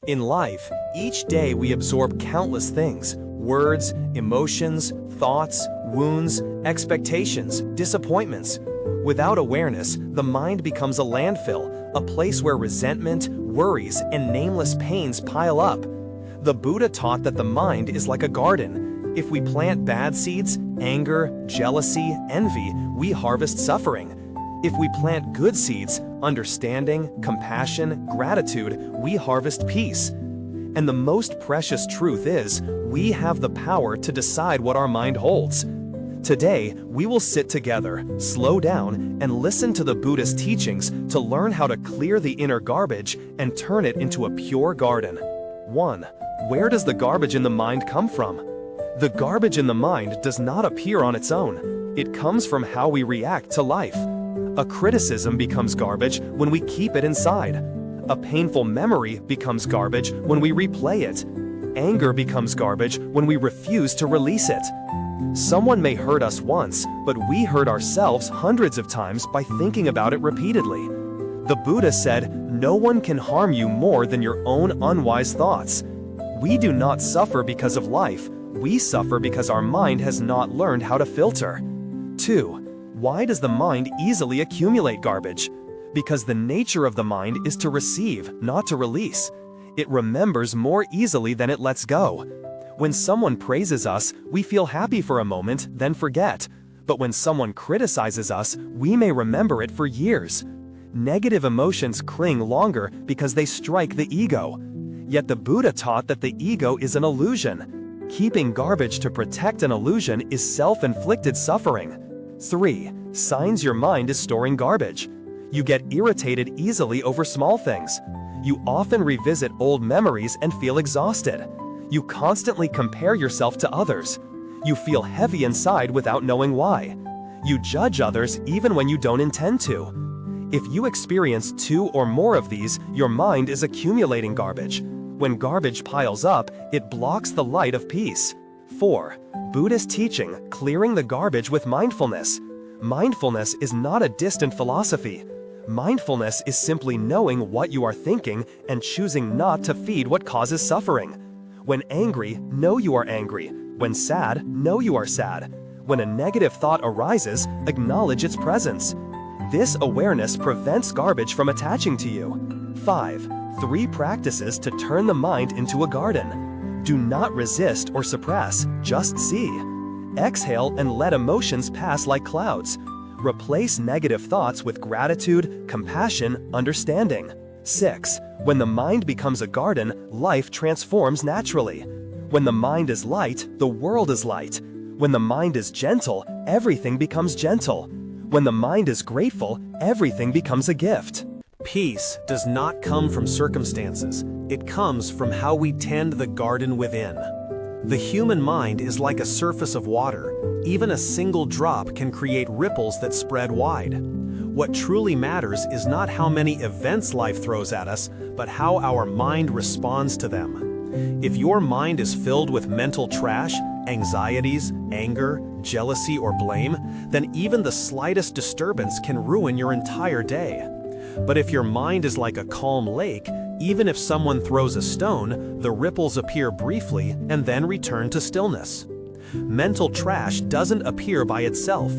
In life, each day we absorb countless things: words, emotions, thoughts, wounds, expectations, disappointments. Without awareness, the mind becomes a landfill, a place where resentment, worries, and nameless pains pile up. The Buddha taught that the mind is like a garden. If we plant bad seeds, anger, jealousy, envy, we harvest suffering. If we plant good seeds, understanding, compassion, gratitude, we harvest peace. And the most precious truth is, we have the power to decide what our mind holds. Today, we will sit together, slow down, and listen to the Buddha's teachings to learn how to clear the inner garbage and turn it into a pure garden. 1. Where does the garbage in the mind come from? The garbage in the mind does not appear on its own. It comes from how we react to life. A criticism becomes garbage when we keep it inside. A painful memory becomes garbage when we replay it. Anger becomes garbage when we refuse to release it. Someone may hurt us once, but we hurt ourselves hundreds of times by thinking about it repeatedly. The Buddha said, "No one can harm you more than your own unwise thoughts." We do not suffer because of life. We suffer because our mind has not learned how to filter. 2. Why does the mind easily accumulate garbage? Because the nature of the mind is to receive, not to release. It remembers more easily than it lets go. When someone praises us, we feel happy for a moment, then forget. But when someone criticizes us, we may remember it for years. Negative emotions cling longer because they strike the ego. Yet the Buddha taught that the ego is an illusion. Keeping garbage to protect an illusion is self-inflicted suffering. 3. Signs your mind is storing garbage. You get irritated easily over small things. You often revisit old memories and feel exhausted. You constantly compare yourself to others. You feel heavy inside without knowing why. You judge others even when you don't intend to. If you experience 2 or more of these, your mind is accumulating garbage. When garbage piles up, it blocks the light of peace. 4. Buddhist teaching, clearing the garbage with mindfulness. Mindfulness is not a distant philosophy. Mindfulness is simply knowing what you are thinking and choosing not to feed what causes suffering. When angry, know you are angry. When sad, know you are sad. When a negative thought arises, acknowledge its presence. This awareness prevents garbage from attaching to you. 5. 3 practices to turn the mind into a garden. Do not resist or suppress, just see. Exhale and let emotions pass like clouds. Replace negative thoughts with gratitude, compassion, understanding. 6. When the mind becomes a garden, life transforms naturally. When the mind is light, the world is light. When the mind is gentle, everything becomes gentle. When the mind is grateful, everything becomes a gift. Peace does not come from circumstances. It comes from how we tend the garden within. The human mind is like a surface of water. Even a single drop can create ripples that spread wide. What truly matters is not how many events life throws at us, but how our mind responds to them. If your mind is filled with mental trash, anxieties, anger, jealousy, or blame, then even the slightest disturbance can ruin your entire day. But if your mind is like a calm lake, even if someone throws a stone, the ripples appear briefly and then return to stillness. Mental trash doesn't appear by itself.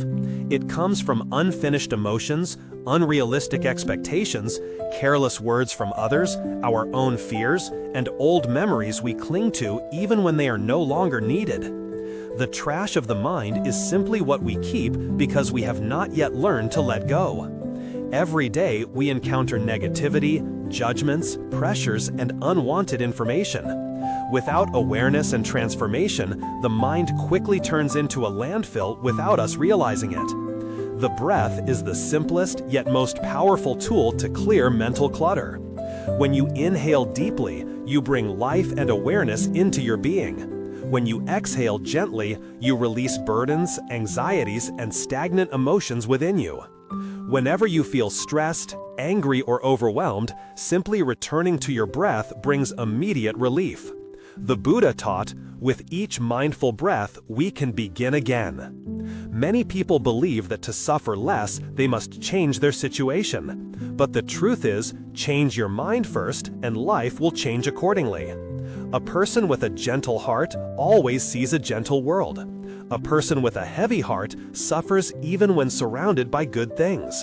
It comes from unfinished emotions, unrealistic expectations, careless words from others, our own fears, and old memories we cling to even when they are no longer needed. The trash of the mind is simply what we keep because we have not yet learned to let go. Every day we encounter negativity, judgments, pressures, and unwanted information. Without awareness and transformation, the mind quickly turns into a landfill without us realizing it. The breath is the simplest yet most powerful tool to clear mental clutter. When you inhale deeply, you bring life and awareness into your being. When you exhale gently, you release burdens, anxieties, and stagnant emotions within you. Whenever you feel stressed, angry, or overwhelmed, simply returning to your breath brings immediate relief. The Buddha taught, with each mindful breath, we can begin again. Many people believe that to suffer less, they must change their situation. But the truth is, change your mind first, and life will change accordingly. A person with a gentle heart always sees a gentle world. A person with a heavy heart suffers even when surrounded by good things.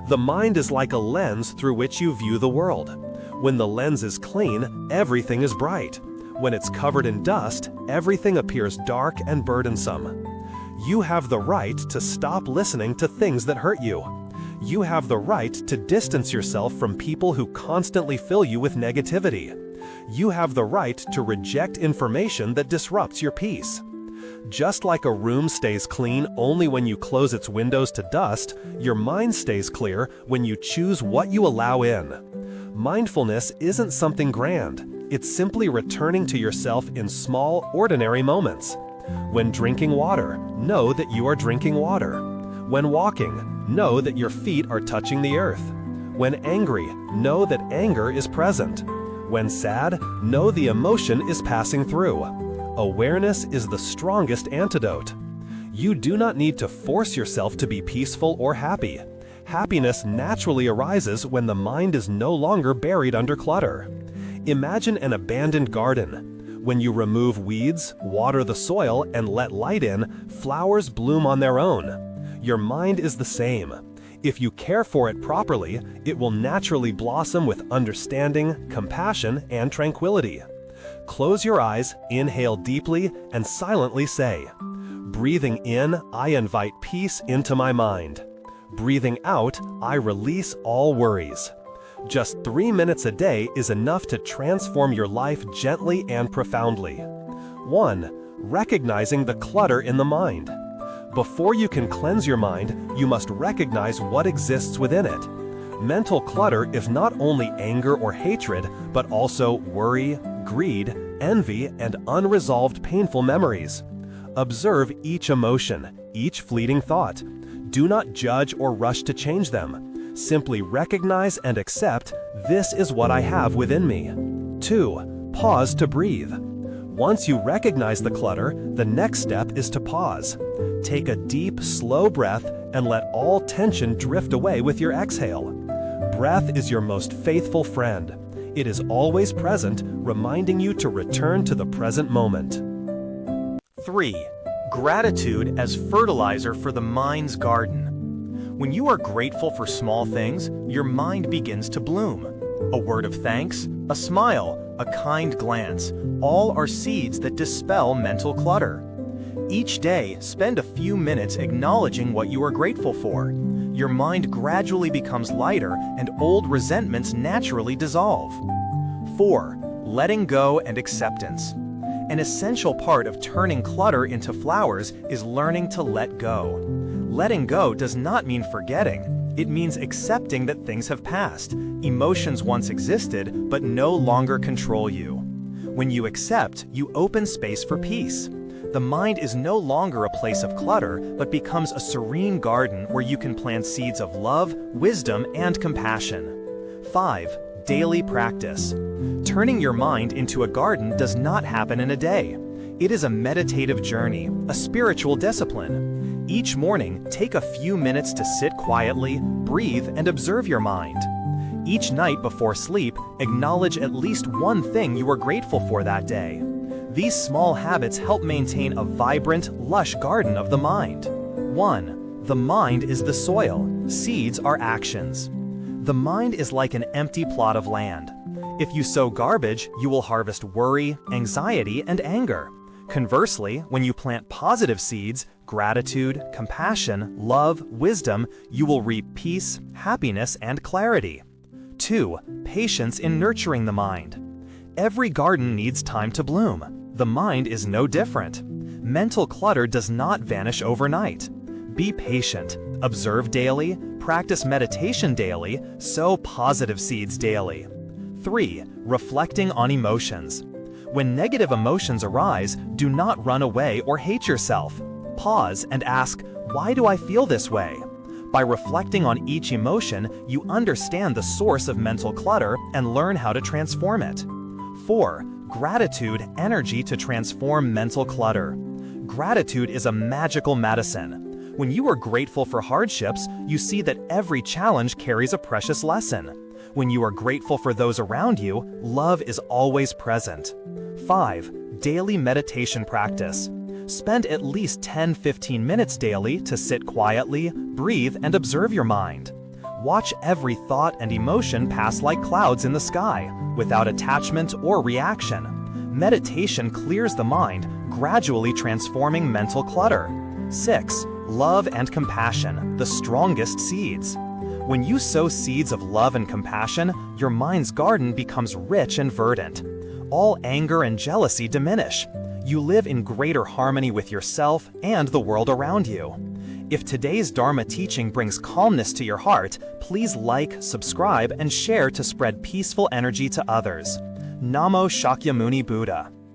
The mind is like a lens through which you view the world. When the lens is clean, everything is bright. When it's covered in dust, everything appears dark and burdensome. You have the right to stop listening to things that hurt you. You have the right to distance yourself from people who constantly fill you with negativity. You have the right to reject information that disrupts your peace. Just like a room stays clean only when you close its windows to dust, your mind stays clear when you choose what you allow in. Mindfulness isn't something grand. It's simply returning to yourself in small, ordinary moments. When drinking water, know that you are drinking water. When walking, know that your feet are touching the earth. When angry, know that anger is present. When sad, know the emotion is passing through. Awareness is the strongest antidote. You do not need to force yourself to be peaceful or happy. Happiness naturally arises when the mind is no longer buried under clutter. Imagine an abandoned garden. When you remove weeds, water the soil, and let light in, flowers bloom on their own. Your mind is the same. If you care for it properly, it will naturally blossom with understanding, compassion, and tranquility. Close your eyes, inhale deeply, and silently say, "Breathing in, I invite peace into my mind. Breathing out, I release all worries." Just 3 minutes a day is enough to transform your life gently and profoundly. 1. Recognizing the clutter in the mind. Before you can cleanse your mind, you must recognize what exists within it. Mental clutter is not only anger or hatred, but also worry, greed, envy, and unresolved painful memories. Observe each emotion, each fleeting thought. Do not judge or rush to change them. Simply recognize and accept, this is what I have within me. 2. Pause to breathe. Once you recognize the clutter, the next step is to pause. Take a deep, slow breath and let all tension drift away with your exhale. Breath is your most faithful friend. It is always present, reminding you to return to the present moment. 3. Gratitude as fertilizer for the mind's garden. When you are grateful for small things, your mind begins to bloom. A word of thanks, a smile, a kind glance, all are seeds that dispel mental clutter. Each day, spend a few minutes acknowledging what you are grateful for. Your mind gradually becomes lighter and old resentments naturally dissolve. 4. Letting go and acceptance. An essential part of turning clutter into flowers is learning to let go. Letting go does not mean forgetting. It means accepting that things have passed. Emotions once existed, but no longer control you. When you accept, you open space for peace. The mind is no longer a place of clutter, but becomes a serene garden where you can plant seeds of love, wisdom, and compassion. 5. Daily practice. Turning your mind into a garden does not happen in a day. It is a meditative journey, a spiritual discipline. Each morning, take a few minutes to sit quietly, breathe, and observe your mind. Each night before sleep, acknowledge at least one thing you are grateful for that day. These small habits help maintain a vibrant, lush garden of the mind. 1. The mind is the soil. Seeds are actions. The mind is like an empty plot of land. If you sow garbage, you will harvest worry, anxiety, and anger. Conversely, when you plant positive seeds, gratitude, compassion, love, wisdom, you will reap peace, happiness, and clarity. 2. Patience in nurturing the mind. Every garden needs time to bloom. The mind is no different. Mental clutter does not vanish overnight. Be patient, observe daily, practice meditation daily, sow positive seeds daily. 3. Reflecting on emotions. When negative emotions arise, do not run away or hate yourself. Pause and ask, why do I feel this way? By reflecting on each emotion, you understand the source of mental clutter and learn how to transform it. 4. Gratitude, energy to transform mental clutter. Gratitude is a magical medicine. When you are grateful for hardships, you see that every challenge carries a precious lesson. When you are grateful for those around you, love is always present. 5. Daily meditation practice. Spend at least 10-15 minutes daily to sit quietly, breathe, and observe your mind. Watch every thought and emotion pass like clouds in the sky, without attachment or reaction. Meditation clears the mind, gradually transforming mental clutter. 6. Love and compassion, the strongest seeds. When you sow seeds of love and compassion, your mind's garden becomes rich and verdant. All anger and jealousy diminish. You live in greater harmony with yourself and the world around you. If today's Dharma teaching brings calmness to your heart, please like, subscribe, and share to spread peaceful energy to others. Namo Shakyamuni Buddha.